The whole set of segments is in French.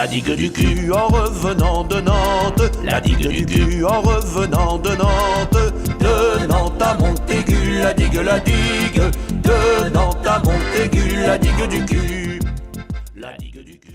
La digue du cul en revenant de Nantes, la digue du cul en revenant de Nantes. De Nantes à Montaigu, la digue, de Nantes à Montaigu, la digue du cul. La digue du cul.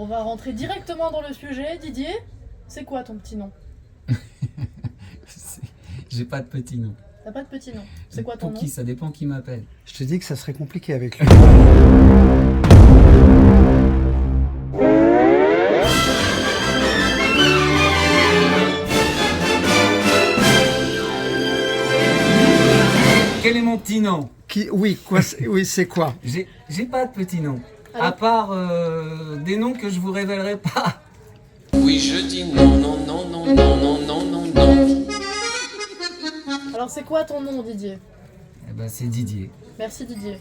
On va rentrer directement dans le sujet. Didier, c'est quoi ton petit nom? J'ai pas de petit nom. T'as pas de petit nom. C'est quoi ton Pour nom? qui? Ça dépend qui m'appelle. Je te dis que ça serait compliqué avec lui. Quel est mon petit nom? Oui, oui, c'est quoi? J'ai pas de petit nom. Alors À part des noms que je vous révélerai pas. Oui, je dis non, non, non, non, non, non, non, non, non. Alors c'est quoi ton nom, Didier? Eh ben c'est Didier. Merci Didier.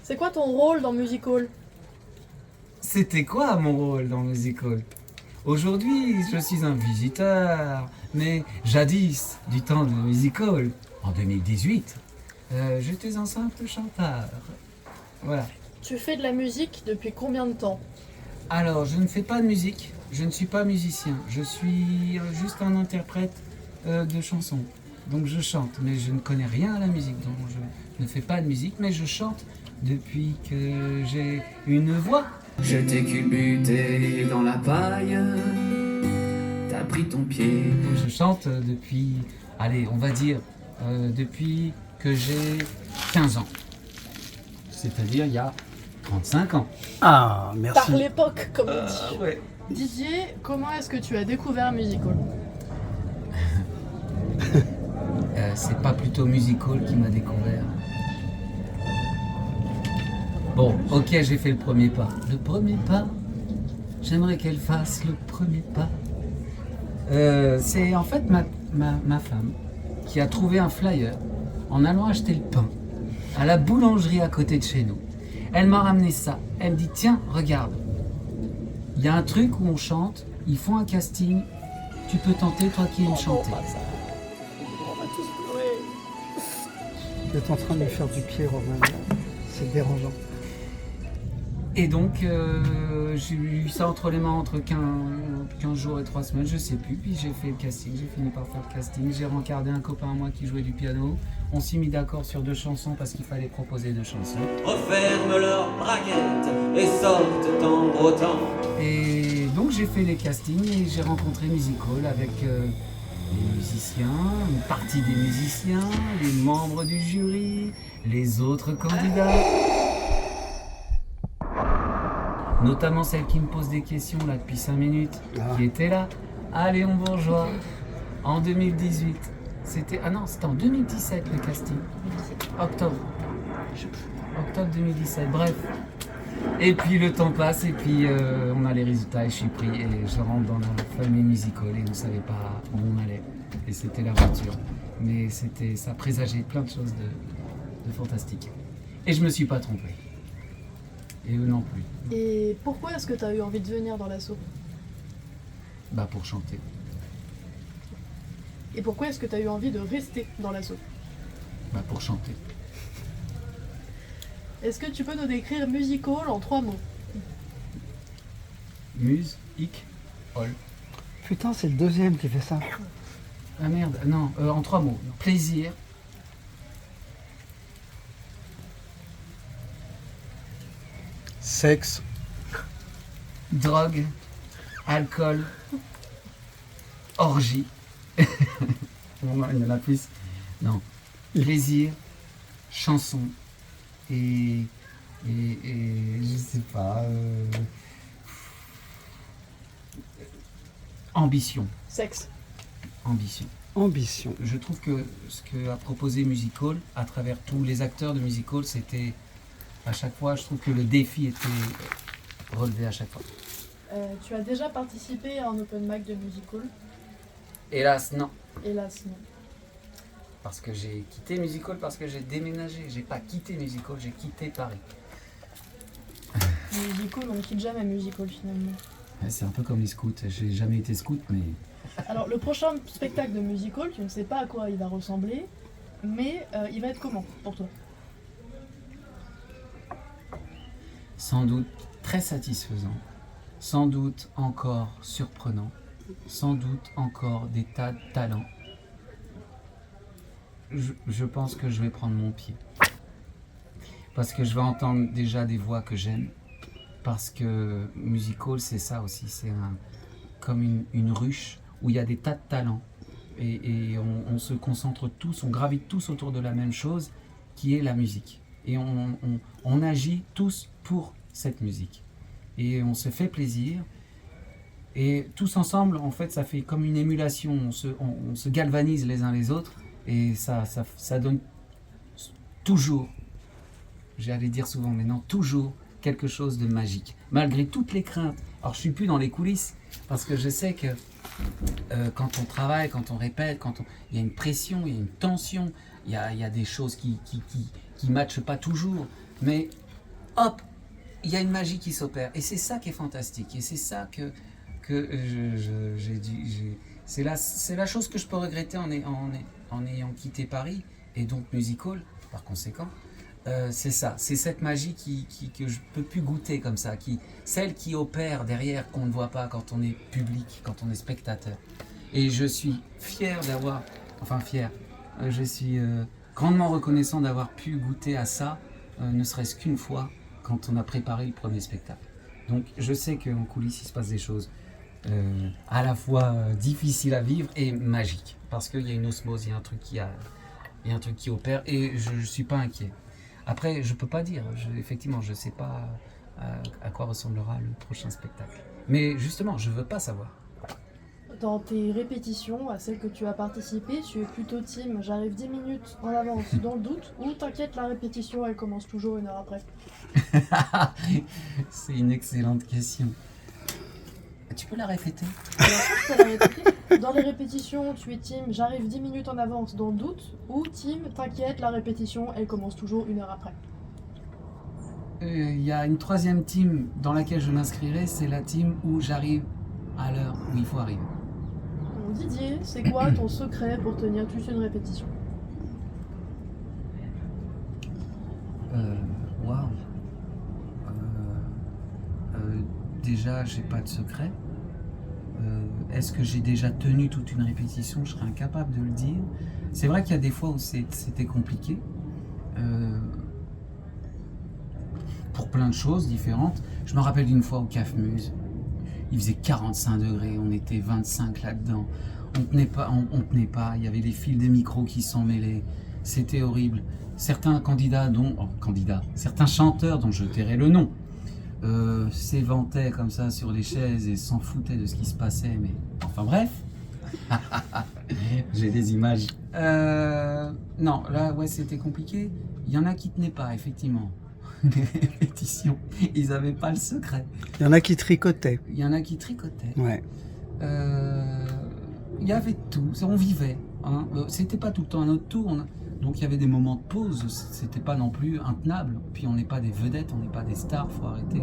C'est quoi ton rôle dans Music Hall? C'était quoi mon rôle dans Musical? Aujourd'hui, je suis un visiteur, mais jadis, du temps de Musical, en 2018, j'étais un simple chanteur. Voilà. Tu fais de la musique depuis combien de temps? Alors, je ne fais pas de musique, je ne suis pas musicien, je suis juste un interprète de chansons. Donc je chante, mais je ne connais rien à la musique, donc je ne fais pas de musique, mais je chante depuis que j'ai une voix. Je t'ai culbuté dans la paille, t'as pris ton pied. Donc je chante depuis, allez, on va dire, depuis que j'ai 15 ans. C'est-à-dire il y a 35 ans. Ah, Par merci. l'époque, comme on dit. Ouais. Didier, comment est-ce que tu as découvert Music Hall? C'est pas plutôt Musical qui m'a découvert. Bon, ok, j'ai fait le premier pas. Le premier pas, j'aimerais qu'elle fasse le premier pas. C'est en fait ma femme qui a trouvé un flyer en allant acheter le pain à la boulangerie à côté de chez nous. Elle m'a ramené ça. Elle me dit, tiens, regarde. Il y a un truc où on chante, ils font un casting. Tu peux tenter, toi qui aimes chanter. Tu es en train de me faire du pied, Romain. C'est dérangeant. Et donc, j'ai eu ça entre les mains entre 15 jours et 3 semaines, je sais plus. Puis j'ai fait le casting, j'ai fini par faire le casting. J'ai rencardé un copain à moi qui jouait du piano. On s'est mis d'accord sur 2 chansons parce qu'il fallait proposer 2 chansons. Referme leurs braguettes et sortent en gros temps. Et donc j'ai fait les castings et j'ai rencontré Music Hall avec les musiciens, une partie des musiciens, les membres du jury, les autres candidats. Notamment celle qui me pose des questions là depuis 5 minutes, qui était là. Ah, Léon Bourgeois, en 2018. C'était en 2017 le casting. Octobre 2017, bref. Et puis le temps passe et puis on a les résultats et je suis pris et je rentre dans la famille Music Hall et on ne savait pas où on allait. Et c'était l'aventure. Mais ça présageait plein de choses de fantastique. Et je me suis pas trompé. Et eux non plus. Et pourquoi est-ce que tu as eu envie de venir dans l'assaut? Bah pour chanter. Et pourquoi est-ce que tu as eu envie de rester dans l'assaut? Bah pour chanter. Est-ce que tu peux nous décrire Music Hall en 3 mots? Muse, hic, hall. Putain, c'est le deuxième qui fait ça. Ah merde, non, en 3 mots. Plaisir. Sexe. Drogue. Alcool. Orgie. Bon, il y en a plus. Non. Plaisir. Chanson. Et je sais pas. Ambition. Sexe. Ambition. Ambition. Je trouve que ce qu'a proposé Music Hall, à travers tous les acteurs de Music Hall, c'était à chaque fois, je trouve que le défi était relevé à chaque fois. Tu as déjà participé à un open mic de Music Hall? Hélas, non. Hélas, non. Parce que j'ai quitté Music Hall, parce que j'ai déménagé. J'ai pas quitté Music Hall, j'ai quitté Paris. Music Hall, on ne quitte jamais Music Hall finalement. Ouais, c'est un peu comme les scouts. J'ai jamais été scout, mais Alors, le prochain spectacle de Music Hall, tu ne sais pas à quoi il va ressembler, mais il va être comment pour toi? sans doute très satisfaisant, sans doute encore surprenant, sans doute encore des tas de talents. Je pense que je vais prendre mon pied. Parce que je vais entendre déjà des voix que j'aime. Parce que Music Hall, c'est ça aussi, c'est comme une ruche où il y a des tas de talents. Et on se concentre tous, on gravite tous autour de la même chose, qui est la musique. Et on agit tous pour cette musique. Et on se fait plaisir. Et tous ensemble, en fait, ça fait comme une émulation. On se galvanise les uns les autres. Et ça donne toujours, j'allais dire souvent, mais non, toujours quelque chose de magique. Malgré toutes les craintes. Alors, je suis plus dans les coulisses, parce que je sais que quand on travaille, quand on répète, il y a une pression, il y a une tension, il y a des choses qui matchent pas toujours. Mais hop, il y a une magie qui s'opère. Et c'est ça qui est fantastique. Et c'est ça que j'ai dit. C'est la chose que je peux regretter en ayant quitté Paris, et donc Music Hall, par conséquent. C'est ça, c'est cette magie que je peux plus goûter comme ça, celle qui opère derrière, qu'on ne voit pas quand on est public, quand on est spectateur. Et je suis fier je suis grandement reconnaissant d'avoir pu goûter à ça, ne serait-ce qu'une fois, quand on a préparé le premier spectacle. Donc je sais qu'en coulisses il se passe des choses à la fois difficiles à vivre et magiques, parce qu'il y a une osmose, il y a un truc qui opère, et je ne suis pas inquiet. Après, je peux pas dire, effectivement, je sais pas à quoi ressemblera le prochain spectacle. Mais justement, je veux pas savoir. Dans tes répétitions, à celles que tu as participé, tu es plutôt team j'arrive 10 minutes en avance dans le doute, ou t'inquiète, la répétition elle commence toujours 1 heure après? C'est une excellente question. Tu peux la répéter? Bien sûr, je peux la répéter. Dans les répétitions, tu es team j'arrive 10 minutes en avance dans le doute, ou team t'inquiète, la répétition elle commence toujours 1 heure après? Il y a une troisième team dans laquelle je m'inscrirai, c'est la team où j'arrive à l'heure où il faut arriver. Donc, Didier, c'est quoi ton secret pour tenir toute une répétition? Waouh. Déjà, j'ai pas de secret. Est-ce que j'ai déjà tenu toute une répétition? Je serais incapable de le dire. C'est vrai qu'il y a des fois où c'était compliqué. Pour plein de choses différentes. Je me rappelle d'une fois au CAF Muse. Il faisait 45 degrés, on était 25 là-dedans. On tenait pas, il y avait des fils de micro qui s'en mêlaient. C'était horrible. Certains certains chanteurs dont je tairai le nom, s'éventaient comme ça sur les chaises et s'en foutaient de ce qui se passait, mais enfin bref. J'ai des images. Non, là ouais, c'était compliqué. Il y en a qui tenaient pas, effectivement. Les répétitions, ils n'avaient pas le secret. Il y en a qui tricotaient. Il y en a qui tricotaient. Ouais. Il y avait tout, on vivait. Hein. C'était pas tout le temps à notre tour. Donc il y avait des moments de pause, c'était pas non plus intenable. Puis on n'est pas des vedettes, on n'est pas des stars, faut arrêter.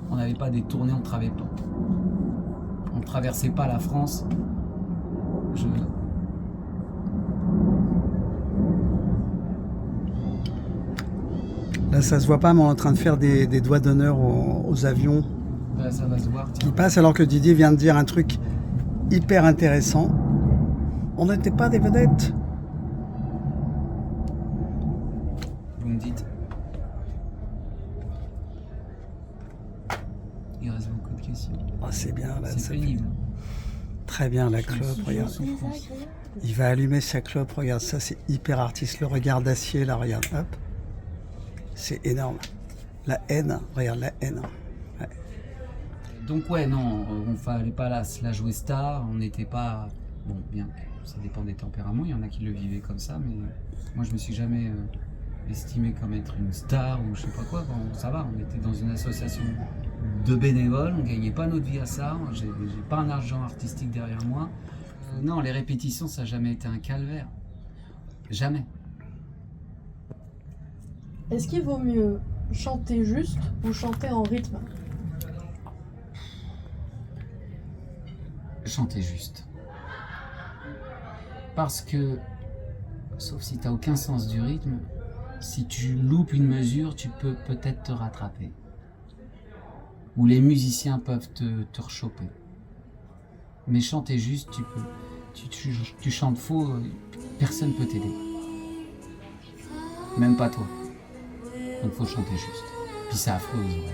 On n'avait pas des tournées, on traversait pas la France. Là, ça se voit pas, mais on est en train de faire des doigts d'honneur aux avions Là, ça va se voir. qui passent, alors que Didier vient de dire un truc hyper intéressant. On n'était pas des vedettes. Vous me dites. Il reste beaucoup de questions. Oh, c'est bien, là. C'est ça fait pénible. très bien, la Je suis clope, regarde. souffrance. Il va allumer sa clope, regarde ça, c'est hyper artiste. Le regard d'acier, là, regarde, hop. C'est énorme. La haine, regarde la haine. Ouais. Donc ouais, non, on fallait pas là se la jouer star, on n'était pas Bon, bien, ça dépend des tempéraments, il y en a qui le vivaient comme ça, mais moi je me suis jamais estimé comme être une star ou je sais pas quoi. Bon, ça va, on était dans une association de bénévoles, on gagnait pas notre vie à ça, j'ai pas un argent artistique derrière moi. Non, les répétitions, ça n'a jamais été un calvaire. Jamais. Est-ce qu'il vaut mieux chanter juste ou chanter en rythme? Chanter juste. Parce que, sauf si tu n'as aucun sens du rythme, si tu loupes une mesure, tu peux peut-être te rattraper. Ou les musiciens peuvent te rechoper. Mais chanter juste, tu peux. Tu chantes faux, personne ne peut t'aider. Même pas toi. Donc faut chanter juste. Puis c'est affreux aux oreilles.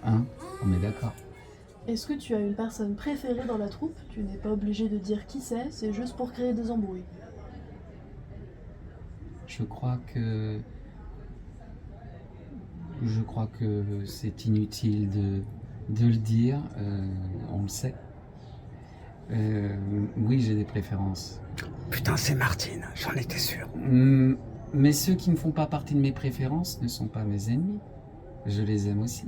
Hein? On est d'accord. Est-ce que tu as une personne préférée dans la troupe? Tu n'es pas obligé de dire qui c'est juste pour créer des embrouilles. Je crois que c'est inutile de le dire, on le sait. Oui, j'ai des préférences. Putain, c'est Martine, j'en étais sûr. Mais ceux qui ne font pas partie de mes préférences ne sont pas mes ennemis. Je les aime aussi.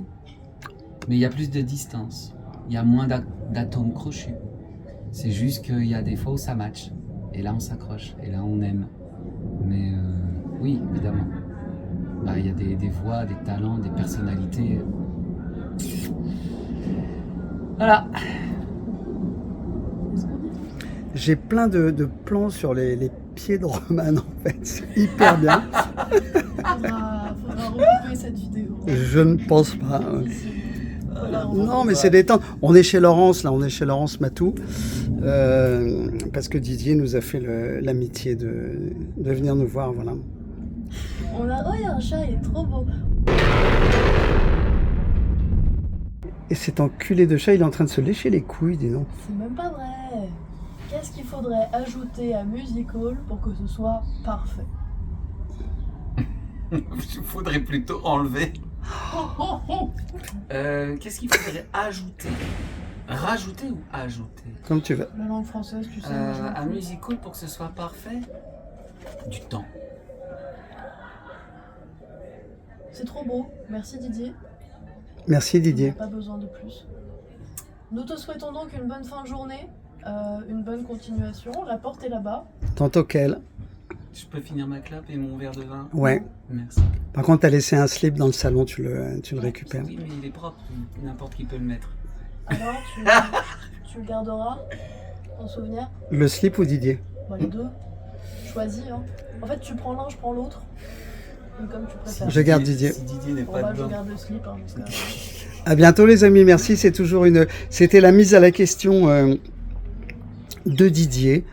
Mais il y a plus de distance. Il y a moins d'atomes crochus. C'est juste qu'il y a des fois où ça match. Et là, on s'accroche. Et là, on aime. Mais oui, évidemment. Bah, il y a des voix, des talents, des personnalités. Voilà. J'ai plein de plans sur les pieds de Roman, en fait. C'est hyper bien. Faudra recouper cette vidéo. Je ne pense pas. Voilà, Non, mais c'est détente. On est chez Laurence, là. On est chez Laurence Matou. Parce que Didier nous a fait l'amitié de venir nous voir, voilà. on a... Oh, il y a un chat, il est trop beau. Et cet enculé de chat, il est en train de se lécher les couilles, dis donc. C'est même pas vrai. Qu'est-ce qu'il faudrait ajouter à Musical pour que ce soit parfait? Il faudrait plutôt enlever. Qu'est-ce qu'il faudrait ajouter? Rajouter ou ajouter? Comme tu veux. La langue française, tu sais. moi, je m'en Un fous. musical pour que ce soit parfait? Du temps. C'est trop beau. Merci Didier. Merci Il n'y Didier. a pas besoin de plus. Nous te souhaitons donc une bonne fin de journée, une bonne continuation. La porte est là-bas. Tantôt qu'elle. Je peux finir ma clope et mon verre de vin? Ouais. Merci. Par contre, t'as laissé un slip dans le salon, tu le récupères. Oui, mais il est propre. N'importe qui peut le mettre. Alors, tu le garderas en souvenir? Le slip ou Didier? Bah, les deux. Choisis. Hein. En fait, tu prends l'un, je prends l'autre. Comme tu préfères. Je garde Didier. Si Didier n'est Bon, pas bah, je dedans. garde le slip. Hein, parce que... À bientôt les amis, merci. C'était la mise à la question de Didier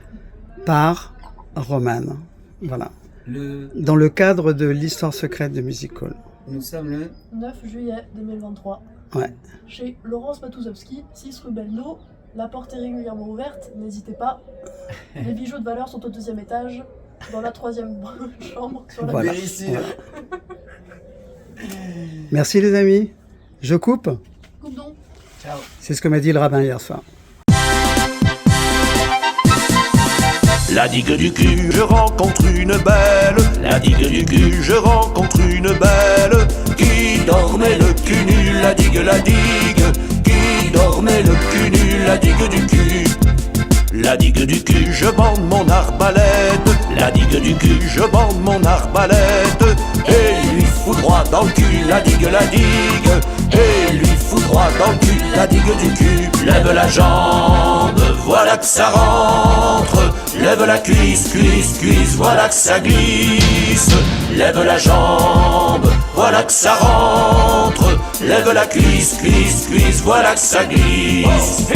par Roman. Voilà. Dans le cadre de l'histoire secrète de Musical. Nous sommes le 9 juillet 2023. Ouais. Chez Laurence Matouzowski, 6 rue Belleau. La porte est régulièrement ouverte, n'hésitez pas. Les bijoux de valeur sont au 2e étage, dans la 3e chambre, sur la Voilà. vérissure. Merci les amis. Je coupe. coupe donc. Ciao. C'est ce que m'a dit le rabbin hier soir. La digue du cul, je rencontre une belle. La digue du cul, je rencontre une belle. Qui dormait le cul nu, la digue, qui dormait le cul nu, la digue du cul. La digue du cul, je bande mon arbalète. La digue du cul, je bande mon arbalète. Et lui fout droit dans le cul, la digue. Et lui fout droit dans le cul, la digue du cul. Lève la jambe, voilà que ça rentre. Lève la cuisse, voilà que ça glisse. Lève la jambe, voilà que ça rentre. Lève la cuisse, voilà que ça glisse.